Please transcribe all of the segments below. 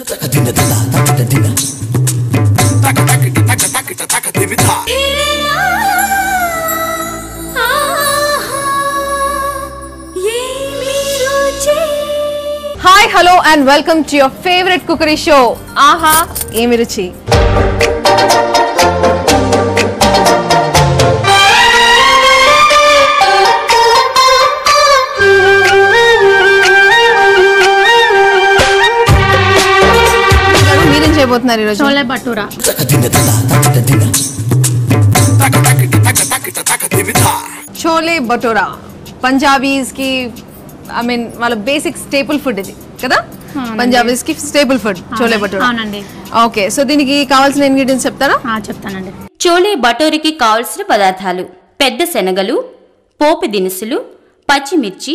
Hi, hello and welcome to your favorite cookery show. Aha, Emi Ruchi. Chole bhatura chole bhatura Punjabis की I mean వాళ్ళ basic staple food ఇది కదా Punjabis కి staple food chole bhatura అవునండి okay so దీనికి కావాల్సిన ఇంగ్రీడియెంట్స్ చెప్తారా చెప్తానండి చోలే భటూరికి కావాల్సిన పదార్థాలు పెద్ద శనగలు పోపు దినుసులు పచ్చిమిర్చి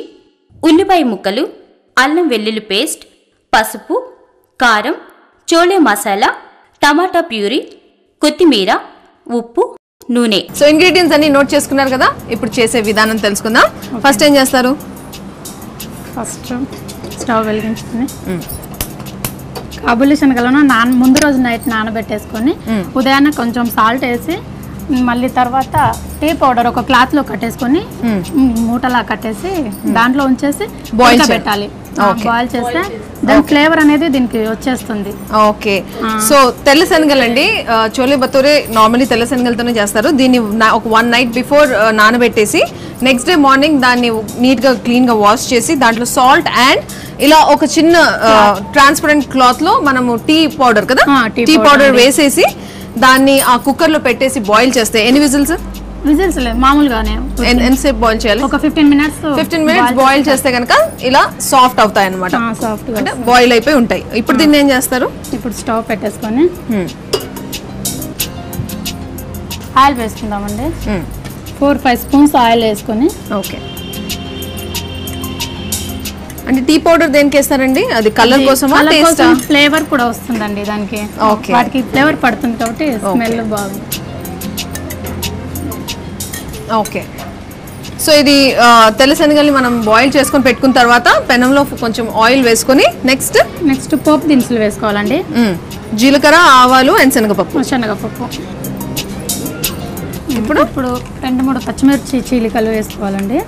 ఉల్లిపాయ ముక్కలు అల్లం వెల్లుల్లి పేస్ట్ పసుపు కారం చోలే మసాలా టమాటా ప్యూరీ కొత్తిమీర ఉప్పు నూనె సో ఇంగ్రీడియెంట్స్ అన్ని నోట్ చేసుకున్నారు కదా ఇప్పుడు చేసే విధానం తెలుసుకుందాం ఫస్ట్ ఏం చేస్తారు ఫస్ట్ స్టవ్ వెలిగించుకొని కాబూలి శనగలను ముందు రోజు నైట్ నానబెట్టేసుకొని ఉదయాన్నే కొంచెం సాల్ట్ వేసి మళ్ళీ తర్వాత టీ పౌడర్ ఒక క్లాత్ లో కట్టేసుకొని మూటలా కట్టేసి దాంట్లో ఉంచేసి బాయిల్ పెట్టాలి బాయిల్ చేస్తే దాని ఫ్లేవర్ అనేది దీనికి వచ్చేస్తుంది ఓకే సో తెల్ల శనగలండి చోలే భటూరే నార్మల్లీ తెల్ల శనగలతోనే చేస్తారు దీన్ని ఒక 1 నైట్ బిఫోర్ నానబెట్టేసి నెక్స్ట్ డే మార్నింగ్ దాన్ని నీట్ గా క్లీన్ గా వాష్ చేసి దాంట్లో సాల్ట్ అండ్ ఇలా ఒక చిన్న ట్రాన్స్పరెంట్ క్లాత్ లో మనము టీ పౌడర్ కదా టీ పౌడర్ వేసేసి దాన్ని ఆ కుక్కర్ లో పెట్టేసి బాయిల్ చేస్తే ఎన్ని విజిల్స్ మామూలుగానే ఎంతసేపు బాయిల్ చేయాలి ఒక 15 మినిట్స్ బాయిల్ చేస్తే కనుక ఇలా సాఫ్ట్ అవుతాయి అన్నమాట అంటే బాయిల్ అయిపోయి ఉంటాయి ఇప్పుడు దీన్ని ఏం చేస్తారు ఇప్పుడు స్టవ్ పెట్టేసుకొని ఆయిల్ వేసుకుందామండి 4-5 స్పూన్స్ ఆయిల్ వేసుకొని ఓకే అంటే టీ పౌడర్ దేనికి వేస్తారండి అది కలర్ కోసమా టేస్ట్ ఫ్లేవర్ కూడా వస్తుందండి దానికి వాటికి ఫ్లేవర్ పడుతుంది కాబట్టి స్మెల్ బాగుంది ఓకే సో ఇది తెల్ల శనగల్ని మనం బాయిల్ చేసుకొని పెట్టుకున్న తర్వాత పెనంలో కొంచెం ఆయిల్ వేసుకొని నెక్స్ట్ పోపు దినుసులు వేసుకోవాలండి జీలకర్ర ఆవాలు అండ్ శనగపప్పు ఇప్పుడు 2-3 పచ్చిమిర్చి చీలికలు వేసుకోవాలండి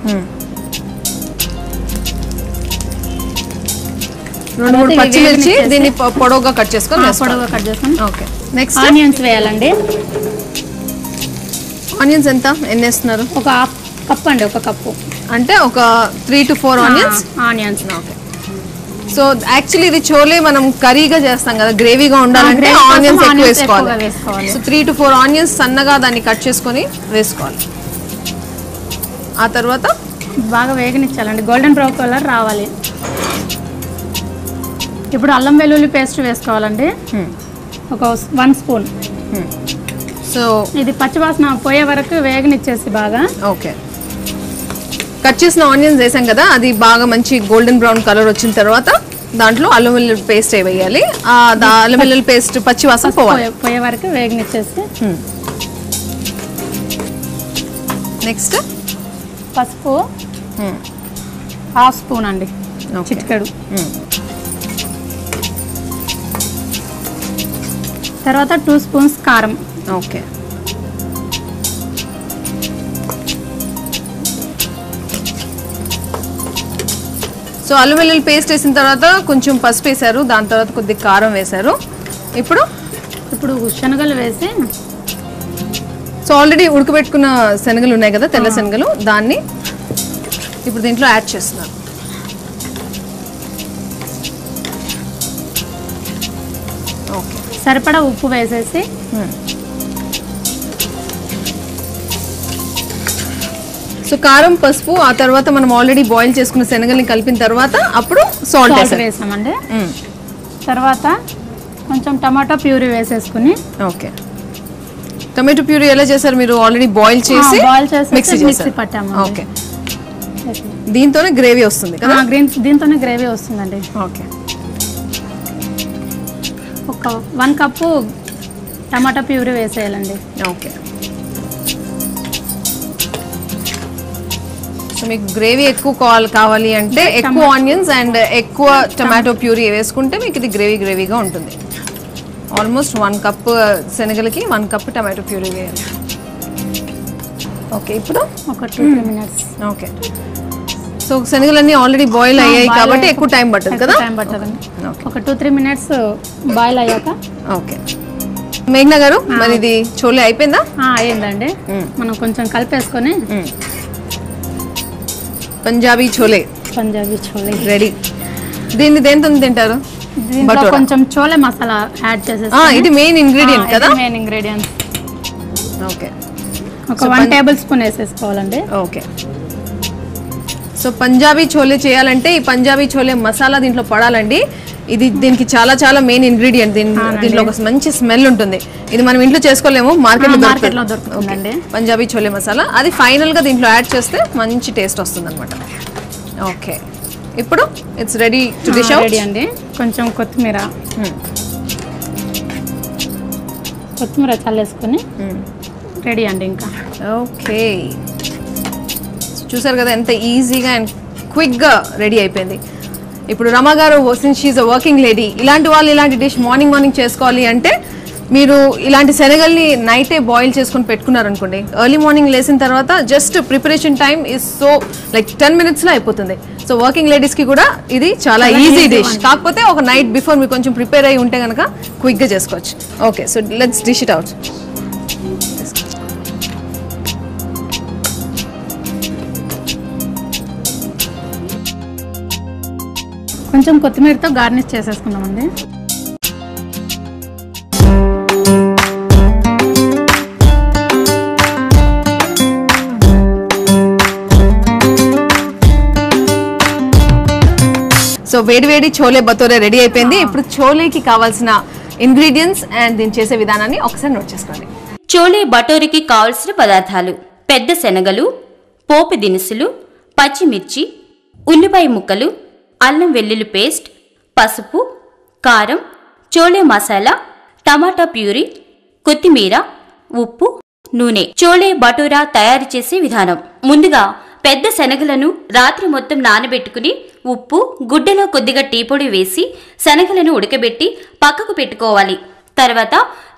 2-3 పచ్చిమిర్చి దీన్ని పొడవుగా కట్ చేసుకొని ఓకే నెక్స్ట్ ఆనియన్స్ వేయాలండి ఆనియన్స్ ఎన్ని వేస్తున్నారు ఒక కప్ అండి ఒక కప్పు అంటే ఒక 3 to 4 onions okay so actually ఇది చోలే మనం కర్రీగా చేస్తాం కదా గ్రేవీగా ఉండాలంటే ఆనియన్స్ ఎక్కువ వేసుకోవాలి సో 3 to 4 ఆనియన్స్ సన్నగా దాన్ని కట్ చేసుకొని వేసుకోవాలి ఆ తర్వాత బాగా వేగనిచ్చాలండి గోల్డెన్ బ్రౌన్ కలర్ రావాలి ఇప్పుడు అల్లం వెల్లుల్లి పేస్ట్ వేసుకోవాలండి ఒక 1 స్పూన్ సో ఇది పచ్చివాసన పోయే వరకు వేగనిచ్చేసి బాగా ఓకే కట్ చేసిన ఆనియన్స్ వేసాం కదా అది బాగా మంచి గోల్డెన్ బ్రౌన్ కలర్ వచ్చిన తర్వాత దాంట్లో అల్లం వెల్లుల్లి పేస్ట్ వేయాలి అల్లం వెల్లుల్లి పేస్ట్ పచ్చివాసన పోయే వరకు వేగనిచ్చేసి నెక్స్ట్ పసుపు 1/2 స్పూన్ అండి చిటికెడు తర్వాత 2 స్పూన్స్ కారం ఓకే సో అల్లం వెల్లుల్లి పేస్ట్ వేసిన తర్వాత కొంచెం పసుపు వేసారు దాని తర్వాత కొద్దిగా కారం వేసారు ఇప్పుడు శనగలు వేసి సో ఆల్రెడీ ఉడకబెట్టుకున్న శనగలు ఉన్నాయి కదా తెల్ల శనగలు దాన్ని ఇప్పుడు దీంట్లో యాడ్ చేస్తున్నారు ఓకే సరిపడా ఉప్పు వేసేసి సో కారం పసుపు ఆ తర్వాత మనం ఆల్రెడీ బాయిల్ చేసుకున్న శనగల్ని కలిపిన తర్వాత అప్పుడు సాల్ట్ వేసామండి తర్వాత కొంచెం టమాటా ప్యూరీ వేసేసుకుని ఓకే టమాటో ప్యూరీ ఎలా చేశారు మీరు ఆల్రెడీ బాయిల్ చేసి మిక్సీ పట్టాము ఓకే దీంతోనే గ్రేవీ వస్తుంది కదా దీంతోనే గ్రేవీ వస్తుందండి ఓకే ఒక 1 కప్పు టమాటా ప్యూరీ వేసేయాలండి ఓకే సో మీకు గ్రేవీ ఎక్కువ కావాలి అంటే ఎక్కువ ఆనియన్స్ అండ్ ఎక్కువ టమాటో ప్యూరీ వేసుకుంటే మీకు ఇది గ్రేవీగా ఉంటుంది. ఆల్మోస్ట్ 1 కప్ శనగలకి 1 కప్ టమాటో ప్యూరీ వేయాలి. ఓకే, ఇప్పుడు ఒక 2-3 మినిట్స్. ఓకే, సో శనగలన్నీ ఆల్రెడీ బాయిల్ అయ్యాయి కాబట్టి ఎక్కువ టైం పడుతుంది కదా? టైం పడుతుందండి. ఒక 2-3 మినిట్స్ బాయిల్ అయ్యాక. ఓకే, మేఘ్నా గారు మరి ఇది చోలే అయిపోయిందా? అయ్యిందండి. మనం కొంచెం కలిపేసుకొని పంజాబీ చోలే రెడీ. దీన్ని దేంతో తింటారు? దీంట్లో కొంచెం చోలే మసాలా యాడ్ చేసేసి. ఇది మెయిన్ ఇంగ్రీడియంట్ కదా? Main ingredient. ఓకే, ఒక 1 టేబుల్ స్పూన్ వేసేసుకోవాలండి. ఓకే, సో పంజాబీ చోలే చేయాలంటే ఈ పంజాబీ చోలే మసాలా దీంట్లో పడాలండి. ఇది దీనికి చాలా మెయిన్ ఇంగ్రీడియంట్. దీంట్లో ఒక మంచి స్మెల్ ఉంటుంది. ఇది మనం ఇంట్లో చేసుకోలేము, మార్కెట్లో దొరుకుతుందండి పంజాబీ చోలే మసాలా. అది ఫైనల్ గా దీంట్లో యాడ్ చేస్తే మంచి టేస్ట్ వస్తుంది అనమాట. ఓకే, ఇప్పుడు it's ready to dish out. Ready అండి. కొంచెం కొత్తిమీర చల్లేసుకొని రెడీ అండి ఇంకా. ఓకే, చూసారు కదా ఎంత ఈజీగా అండ్ క్విక్గా రెడీ అయిపోయింది. ఇప్పుడు రమా గారు since she's a working lady, ఇలాంటి వాళ్ళు ఇలాంటి డిష్ మార్నింగ్ చేసుకోవాలి అంటే మీరు ఇలాంటి శనగల్ని నైటే బాయిల్ చేసుకొని పెట్టుకున్నారనుకోండి, ఎర్లీ మార్నింగ్ లేసిన తర్వాత just preparation time is so like 10 minutesలో అయిపోతుంది. సో వర్కింగ్ లేడీస్కి కూడా ఇది చాలా ఈజీ డిష్. కాకపోతే ఒక నైట్ బిఫోర్ మీరు కొంచెం ప్రిపేర్ అయ్యి ఉంటే కనుక క్విక్గా చేసుకోవచ్చు. Okay, so let's dish it out. కొంచెం కొత్తిమీరతో గార్నిష్ చేసేసుకుందామండి. సో వేడి చోలే భటోరే రెడీ అయిపోయింది. ఇప్పుడు చోలేకి కావాల్సిన ఇంగ్రీడియంట్స్ అండ్ దీన్ని చేసే విధానాన్ని ఒకసారి నోట్ చేసుకోండి. చోలే భటోరికి కావలసిన పదార్థాలు: పెద్ద శనగలు, పోపు దినుసులు, పచ్చిమిర్చి, ఉల్లిపాయ ముక్కలు, అల్లం వెల్లుల్లి పేస్ట్, పసుపు, కారం, చోలే మసాలా, టమాటా ప్యూరీ, కొత్తిమీర, ఉప్పు, నూనె. చోలే భటూరా తయారు చేసే విధానం: ముందుగా పెద్ద శనగలను రాత్రి మొత్తం నానబెట్టుకుని ఉప్పు, గుడ్డలో కొద్దిగా టీ పొడి వేసి శనగలను ఉడకబెట్టి పక్కకు పెట్టుకోవాలి. తర్వాత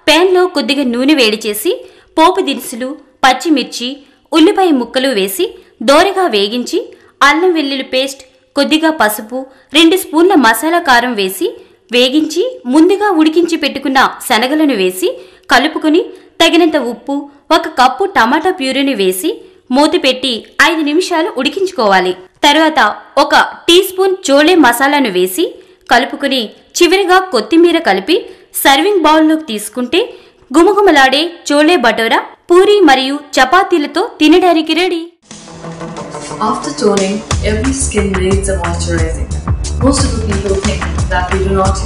ప్యాన్లో కొద్దిగా నూనె వేడి చేసి పోపు దినుసులు, పచ్చిమిర్చి, ఉల్లిపాయ ముక్కలు వేసి దోరగా వేగించి అల్లం వెల్లుల్లి పేస్ట్, కొద్దిగా పసుపు, 2 స్పూన్ల మసాలా కారం వేసి వేగించి ముందుగా ఉడికించి పెట్టుకున్న శనగలను వేసి కలుపుకుని తగినంత ఉప్పు, 1 కప్పు టమాటా ప్యూరీని వేసి మూత పెట్టి 5 నిమిషాలు ఉడికించుకోవాలి. తర్వాత 1 టీ స్పూన్ చోలే మసాలాను వేసి కలుపుకుని చివరిగా కొత్తిమీర కలిపి సర్వింగ్ బౌల్లోకి తీసుకుంటే గుమగుమలాడే చోలే భటోరా పూరీ మరియు చపాతీలతో తినడానికి ready. After toning, every skin needs a moisturizing. Most of the people think that we do not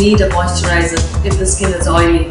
need a moisturizer if the skin is oily.